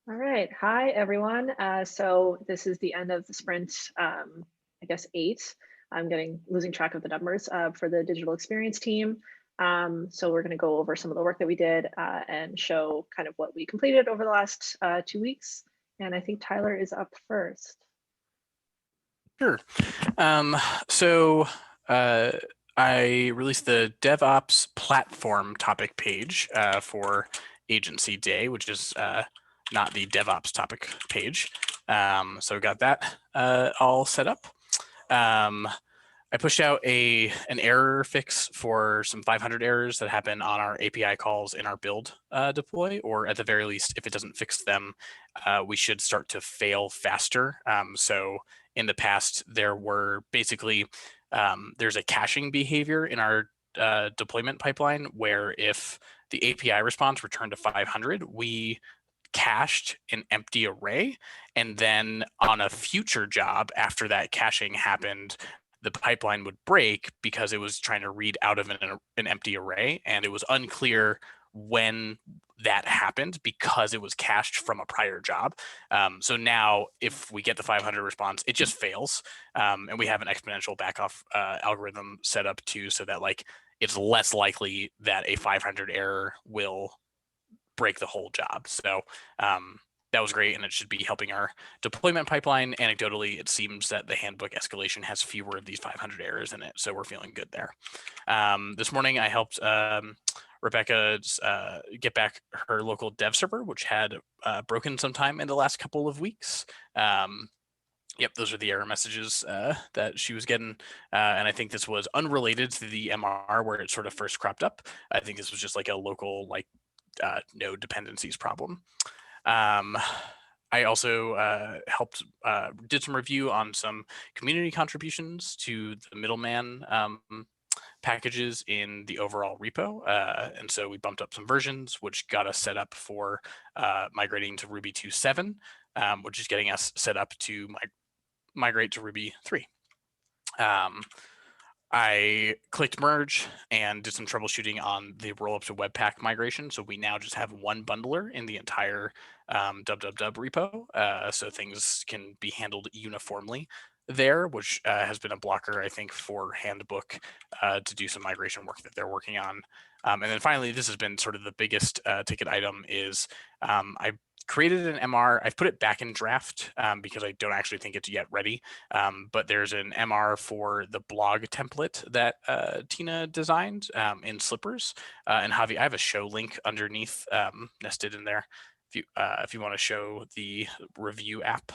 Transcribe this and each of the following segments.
All right. Hi, everyone. So this is the end of the sprint, I guess 8. I'm losing track of the numbers for the digital experience team. So we're going to go over some of the work that we did and show kind of what we completed over the last 2 weeks. And I think Tyler is up first. Sure. So I released the DevOps platform topic page for Agency Day, which is not the DevOps topic page. So we got that all set up. I pushed out an error fix for some 500 errors that happen on our API calls in our build deploy, or at the very least, if it doesn't fix them, we should start to fail faster. So in the past, there were basically, there's a caching behavior in our deployment pipeline where if the API response returned to 500, we cached an empty array. And then on a future job after that caching happened, the pipeline would break because it was trying to read out of an empty array. And it was unclear when that happened because it was cached from a prior job. So now if we get the 500 response, it just fails. And we have an exponential backoff algorithm set up too, so that like it's less likely that a 500 error will break the whole job. So that was great, and it should be helping our deployment pipeline. Anecdotally, it seems that the handbook escalation has fewer of these 500 errors in it, so we're feeling good there. This morning, I helped Rebecca get back her local dev server, which had broken sometime in the last couple of weeks. Yep, those are the error messages that she was getting. And I think this was unrelated to the MR where it sort of first cropped up. I think this was just like a local node dependencies problem. I also helped did some review on some community contributions to the middleman packages in the overall repo. And so we bumped up some versions, which got us set up for migrating to Ruby 2.7, which is getting us set up to migrate to Ruby 3. I clicked merge and did some troubleshooting on the rollup to Webpack migration. So we now just have one bundler in the entire www repo. So things can be handled uniformly there, which has been a blocker, I think, for Handbook to do some migration work that they're working on. And then finally, this has been sort of the biggest ticket item is I created an MR. I've put it back in draft because I don't actually think it's yet ready. But there's an MR for the blog template that Tina designed in Slippers. And Javi, I have a show link underneath nested in there if you want to show the review app.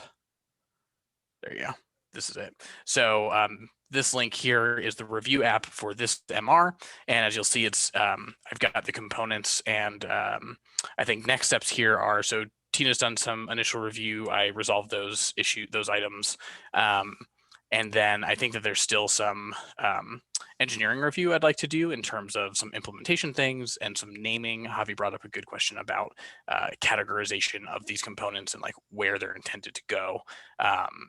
There you go. This is it. So this link here is the review app for this MR. And as you'll see, it's I've got the components, and I think next steps here are, so Tina's done some initial review. I resolved those items. And then I think that there's still some engineering review I'd like to do in terms of some implementation things and some naming. Javi brought up a good question about categorization of these components and like where they're intended to go.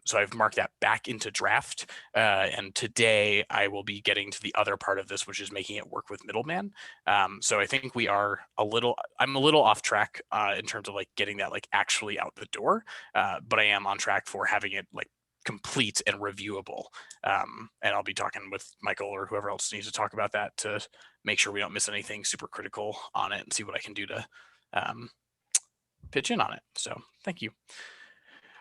So I've marked that back into draft. And today I will be getting to the other part of this, which is making it work with middleman. So I think I'm a little off track in terms of like getting that like actually out the door. But I am on track for having it like complete and reviewable. And I'll be talking with Michael or whoever else needs to talk about that to make sure we don't miss anything super critical on it and see what I can do to pitch in on it. So thank you.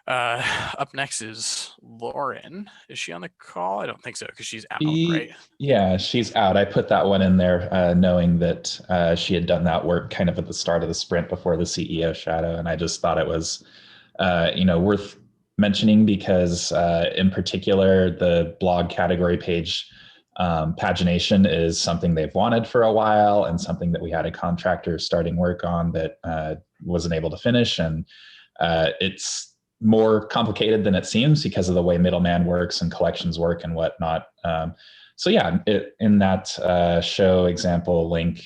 Up next is Lauren. Is she on the call? I don't think so because she's out, right? Yeah, she's out. I put that one in there knowing that she had done that work kind of at the start of the sprint before the CEO shadow. And I just thought it was worth mentioning because in particular, the blog category page pagination is something they've wanted for a while and something that we had a contractor starting work on that wasn't able to finish. And it's more complicated than it seems because of the way middleman works and collections work and whatnot. So yeah, in that show example link,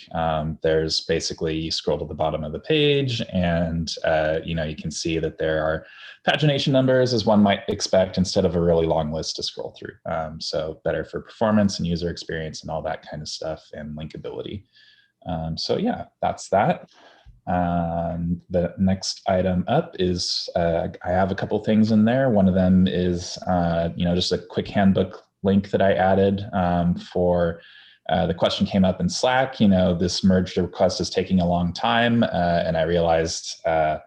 there's basically, you scroll to the bottom of the page and you can see that there are pagination numbers as one might expect instead of a really long list to scroll through. So better for performance and user experience and all that kind of stuff and linkability. So yeah, that's that. The next item up is I have a couple things in there. One of them is just a quick handbook link that I added for the question came up in Slack. This merge request is taking a long time, and I realized I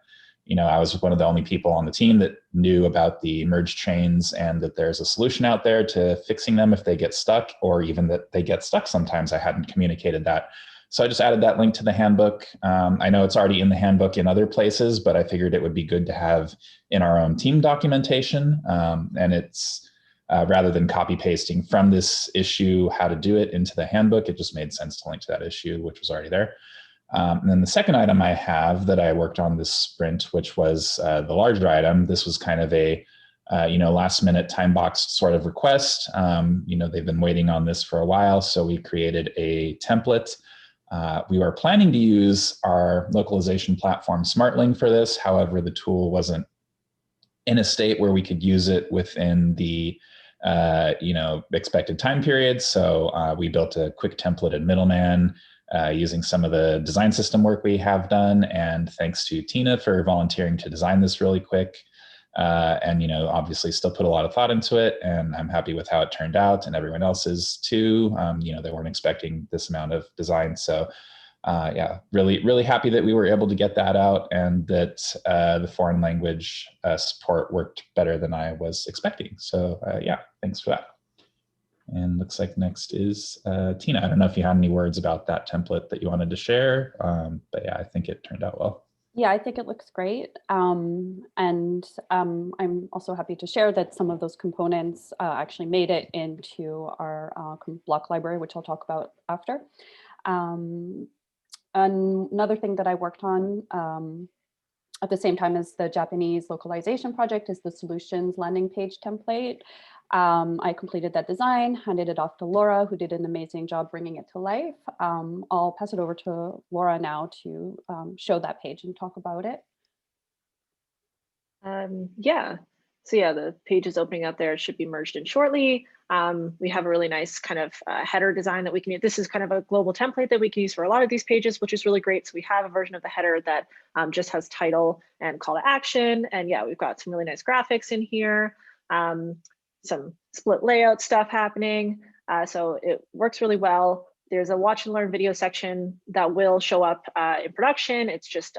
was one of the only people on the team that knew about the merge chains and that there's a solution out there to fixing them if they get stuck, or even that they get stuck sometimes. I hadn't communicated that. So I just added that link to the handbook. I know it's already in the handbook in other places, but I figured it would be good to have in our own team documentation. And it's rather than copy pasting from this issue how to do it into the handbook, it just made sense to link to that issue, which was already there. And then the second item I have that I worked on this sprint, which was the larger item. This was kind of a last minute time boxed sort of request. They've been waiting on this for a while, so we created a template. We were planning to use our localization platform SmartLink for this. However, the tool wasn't in a state where we could use it within the expected time period. So we built a quick template in Middleman using some of the design system work we have done. And thanks to Tina for volunteering to design this really quick. And obviously still put a lot of thought into it, and I'm happy with how it turned out, and everyone else is too. They weren't expecting this amount of design. So yeah, really happy that we were able to get that out, and that the foreign language support worked better than I was expecting. So yeah, thanks for that. And looks like next is Tina. I don't know if you had any words about that template that you wanted to share, but yeah, I think it turned out well. Yeah, I think it looks great. And I'm also happy to share that some of those components actually made it into our block library, which I'll talk about after. Another thing that I worked on at the same time as the Japanese localization project is the solutions landing page template. I completed that design, handed it off to Laura, who did an amazing job bringing it to life. I'll pass it over to Laura now to show that page and talk about it. Yeah, so yeah, the page is opening up there. It should be merged in shortly. We have a really nice kind of header design that we can use. This is kind of a global template that we can use for a lot of these pages, which is really great. So we have a version of the header that just has title and call to action. And yeah, we've got some really nice graphics in here. Some split layout stuff happening. So it works really well. There's a watch and learn video section that will show up in production. It's just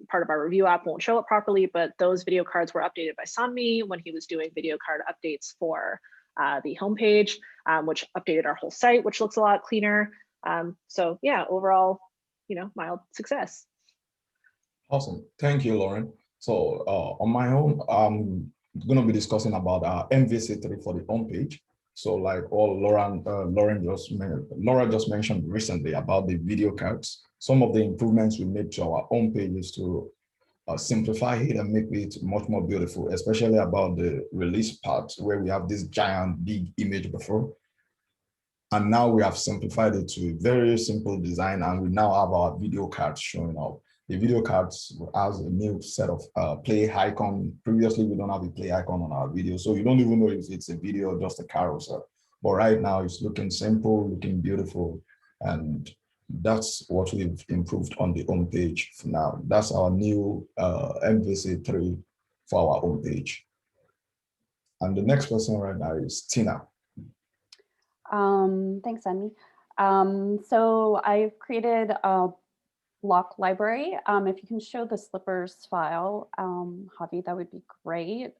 part of our review app won't show it properly, but those video cards were updated by Sanmi when he was doing video card updates for the homepage, which updated our whole site, which looks a lot cleaner. So yeah, overall, mild success. Awesome. Thank you, Lauren. So on my own, I'm going to be discussing about our MVC3 for the homepage. So like all Laura just mentioned recently about the video cards, some of the improvements we made to our homepage is to simplify it and make it much more beautiful, especially about the release part where we have this giant big image before. And now we have simplified it to a very simple design, and we now have our video cards showing up. The video cards has a new set of play icon. Previously, we don't have a play icon on our video, so you don't even know if it's a video or just a carousel. But right now, it's looking simple, looking beautiful, and that's what we've improved on the homepage for now. That's our new MVC3 for our homepage. And the next person right now is Tina. Thanks, Andy. So I've created a block library. If you can show the slippers file, Javi, that would be great.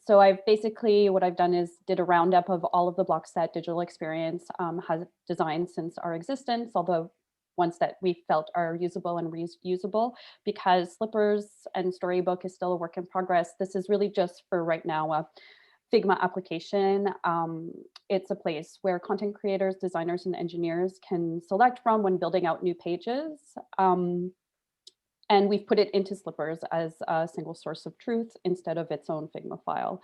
So I've basically, what I've done is did a roundup of all of the blocks that Digital Experience has designed since our existence, although ones that we felt are usable and reusable, because Slippers and Storybook is still a work in progress. This is really just for right now a Figma application. It's a place where content creators, designers, and engineers can select from when building out new pages. And we've put it into Slippers as a single source of truth instead of its own Figma file.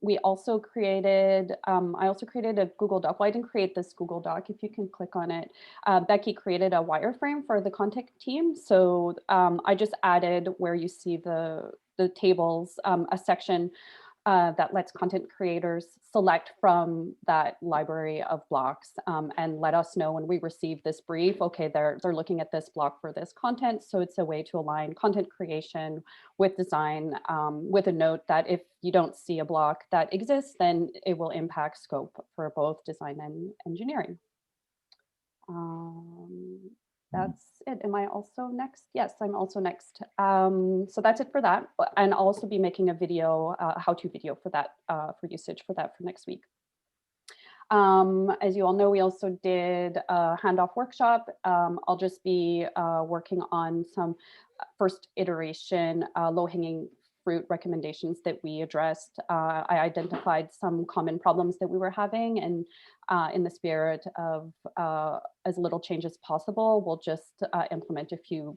We also created, I also created a Google Doc. Well, I didn't create this Google Doc. If you can click on it, Becky created a wireframe for the content team. So I just added where you see the tables, a section that lets content creators select from that library of blocks and let us know when we receive this brief, okay, they're looking at this block for this content. So it's a way to align content creation with design, with a note that if you don't see a block that exists, then it will impact scope for both design and engineering. That's it. Am I also next? Yes, I'm also next. So that's it for that. And I'll also be making a video, how-to video for that, for usage for that for next week. As you all know, we also did a handoff workshop. I'll just be working on some first iteration low-hanging fruit recommendations that we addressed. I identified some common problems that we were having, and in the spirit of as little change as possible, we'll just implement a few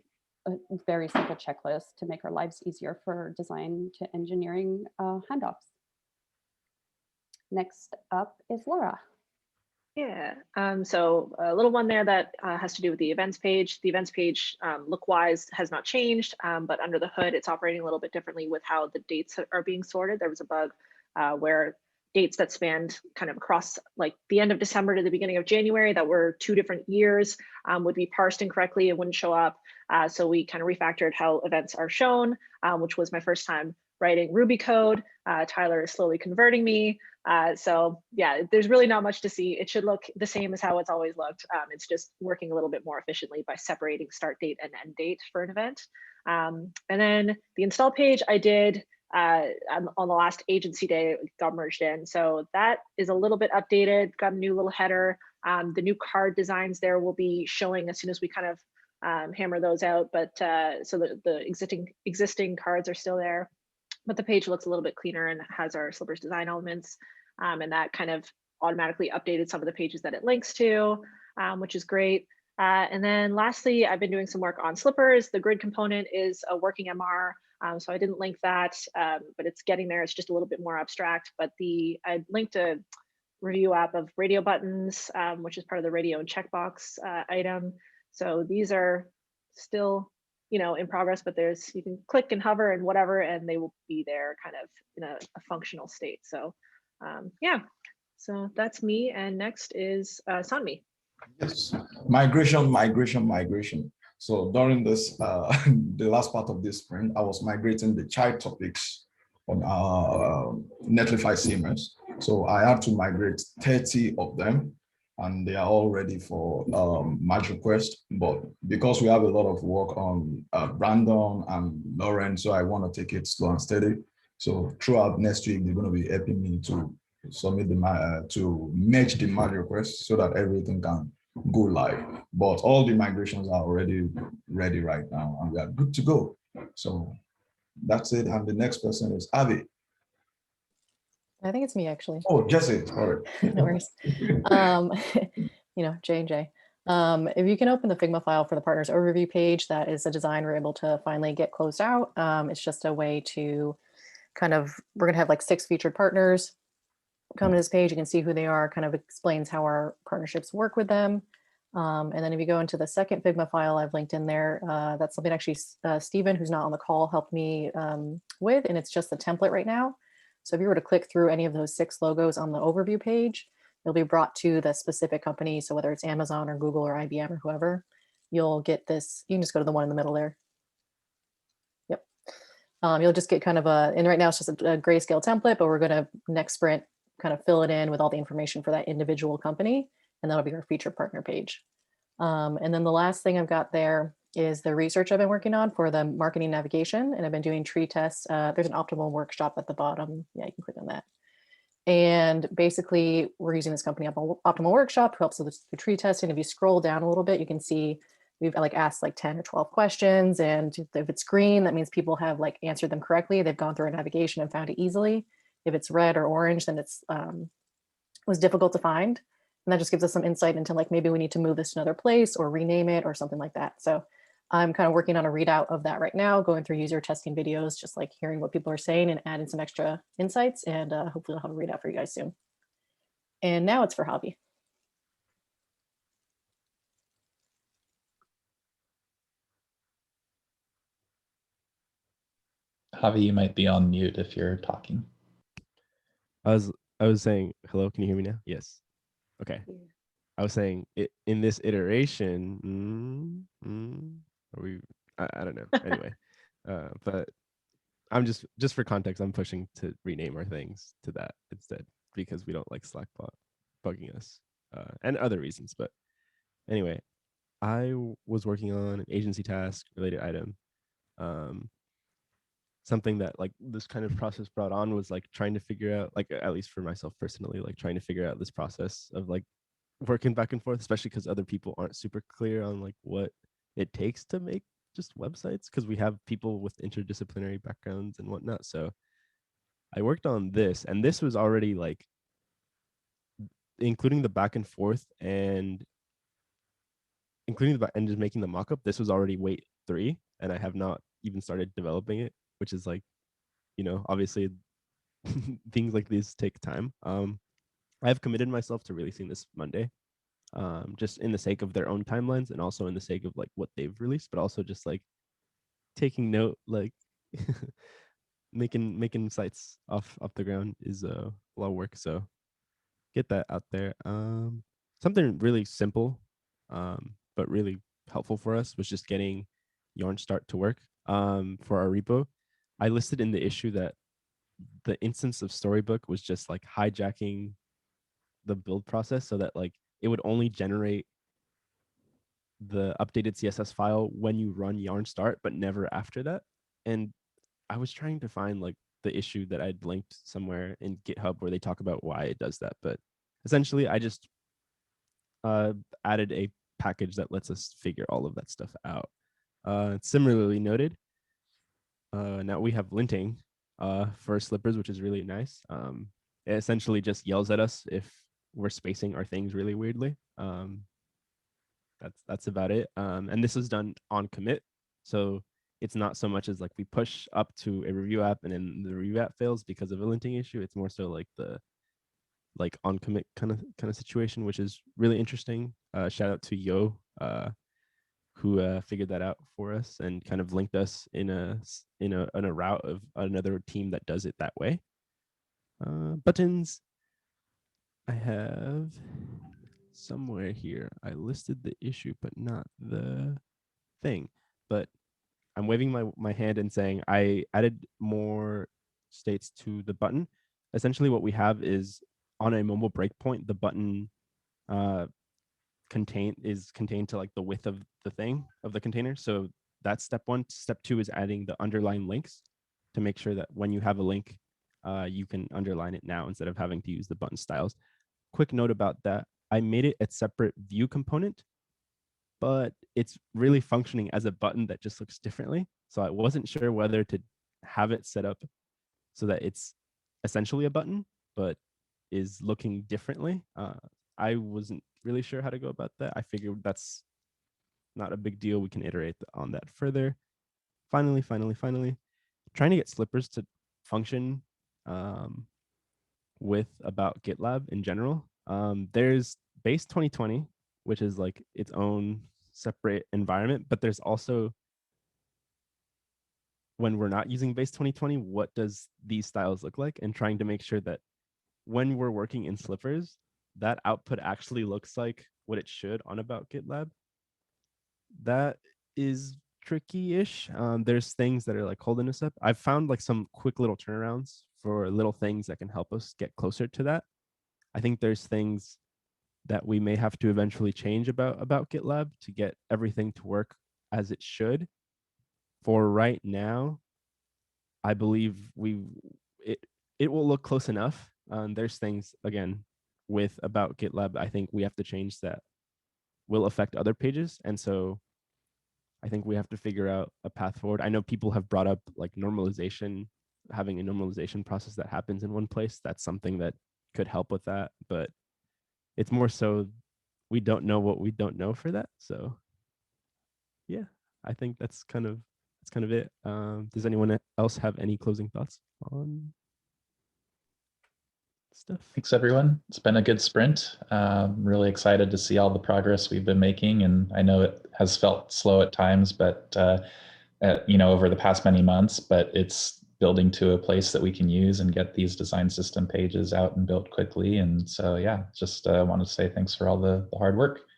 very simple checklists to make our lives easier for design to engineering handoffs. Next up is Laura. Yeah, so a little one there that has to do with the events page. The events page look-wise has not changed, but under the hood, it's operating a little bit differently with how the dates are being sorted. There was a bug where dates that spanned kind of across like the end of December to the beginning of January that were 2 different years would be parsed incorrectly. It wouldn't show up. So we kind of refactored how events are shown, which was my first time writing Ruby code. Tyler is slowly converting me. So yeah, there's really not much to see. It should look the same as how it's always looked. It's just working a little bit more efficiently by separating start date and end date for an event. And then the install page I did on the last agency day, it got merged in. So that is a little bit updated, got a new little header. The new card designs there will be showing as soon as we kind of hammer those out. But so the existing cards are still there. But the page looks a little bit cleaner and has our slippers design elements. And that kind of automatically updated some of the pages that it links to, which is great. And then lastly, I've been doing some work on slippers. The grid component is a working MR. So I didn't link that, but it's getting there. It's just a little bit more abstract. But I linked a review app of radio buttons, which is part of the radio and checkbox item. So these are still in progress, but you can click and hover and whatever, and they will be there kind of in a functional state. So yeah, so that's me. And next is Sanmi. Yes, migration. So during this, the last part of this sprint, I was migrating the child topics on Netlify CMS. So I had to migrate 30 of them, and they are all ready for merge request. But because we have a lot of work on Brandon and Lauren, so I want to take it slow and steady. So throughout next week, they're going to be helping me to submit to merge the merge request so that everything can go live. But all the migrations are already ready right now, and we are good to go. So that's it. And the next person is Avi. I think it's me, actually. Oh, Jesse, sorry. No worries. J&J. If you can open the Figma file for the partners overview page, that is a design we're able to finally get closed out. It's just a way to we're going to have like 6 featured partners. Come to this page, you can see who they are, kind of explains how our partnerships work with them. And then if you go into the second Figma file I've linked in there, that's something actually Stephen, who's not on the call, helped me with, and it's just the template right now. So if you were to click through any of those 6 logos on the overview page, you'll be brought to the specific company. So whether it's Amazon or Google or IBM or whoever, you'll get this. You can just go to the one in the middle there. Yep. You'll just get kind of and right now it's just a grayscale template, but we're going to next sprint kind of fill it in with all the information for that individual company. And that'll be our featured partner page. And then the last thing I've got there is the research I've been working on for the marketing navigation. And I've been doing tree tests. There's an optimal workshop at the bottom. Yeah, you can click on that. And basically we're using this company optimal workshop who helps with the tree testing. If you scroll down a little bit, you can see we've asked 10 or 12 questions. And if it's green, that means people have answered them correctly. They've gone through our navigation and found it easily. If it's red or orange, then it's was difficult to find. And that just gives us some insight into maybe we need to move this to another place or rename it or something like that. So I'm kind of working on a readout of that right now, going through user testing videos, just hearing what people are saying and adding some extra insights. And hopefully I'll have a readout for you guys soon. And now it's for Javi. Javi, you might be on mute if you're talking. I was saying, hello, can you hear me now? Yes. Okay. I was saying it in this iteration. Are we? I don't know. Anyway, but I'm just for context, I'm pushing to rename our things to that instead because we don't like Slackbot bugging us and other reasons. But anyway, I was working on an agency task related item. Something that like this kind of process brought on was like trying to figure out, like at least for myself personally, like trying to figure out this process of like working back and forth, especially because other people aren't super clear on like what it takes to make just websites, because we have people with interdisciplinary backgrounds and whatnot. So I worked on this, and this was already like including the back and forth and including the and just making the mockup. This was already weight 3, and I have not even started developing it, which is like, obviously things like these take time. I have committed myself to releasing this Monday, just in the sake of their own timelines and also in the sake of like what they've released, but also just like taking note, like making sites off the ground is a lot of work. So get that out there. Something really simple, but really helpful for us was just getting Yarn Start to work. For our repo, I listed in the issue that the instance of Storybook was just like hijacking the build process so that like it would only generate the updated CSS file when you run yarn start, but never after that. And I was trying to find like the issue that I'd linked somewhere in GitHub where they talk about why it does that. But essentially, I just added a package that lets us figure all of that stuff out. Similarly noted, now we have linting for slippers, which is really nice. It essentially just yells at us if we're spacing our things really weirdly. That's about it. And this is done on commit, so it's not so much as like we push up to a review app and then the review app fails because of a linting issue. It's more so like the on commit kind of situation, which is really interesting. Shout out to Yo, who figured that out for us and kind of linked us in a route of another team that does it that way. Buttons, I have somewhere here. I listed the issue, but not the thing. But I'm waving my hand and saying I added more states to the button. Essentially, what we have is on a mobile breakpoint, the button is contained to like the width of the thing of the container. So that's step 1. Step 2 is adding the underline links to make sure that when you have a link, you can underline it now instead of having to use the button styles. Quick note about that. I made it a separate view component, but it's really functioning as a button that just looks differently. So I wasn't sure whether to have it set up so that it's essentially a button, but is looking differently. I wasn't really sure how to go about that. I figured that's not a big deal. We can iterate on that further. Finally, trying to get slippers to function with about GitLab in general. There's base 2020, which is like its own separate environment, but there's also, when we're not using base 2020, what does these styles look like, and trying to make sure that when we're working in slippers, that output actually looks like what it should on about GitLab. That is tricky-ish. There's things that are like holding us up. I've found like some quick little turnarounds for little things that can help us get closer to that. I think there's things that we may have to eventually change about GitLab to get everything to work as it should. For right now, I believe it will look close enough. There's things, again, with about GitLab, I think we have to change that will affect other pages. And so I think we have to figure out a path forward. I know people have brought up like normalization, having a normalization process that happens in one place. That's something that could help with that, but it's more so we don't know what we don't know for that. So yeah, I think that's kind of it. Does anyone else have any closing thoughts on stuff? Thanks, everyone. It's been a good sprint. Really excited to see all the progress we've been making. And I know it has felt slow at times, but over the past many months, but it's building to a place that we can use and get these design system pages out and built quickly. And so, yeah, just want to say thanks for all the hard work.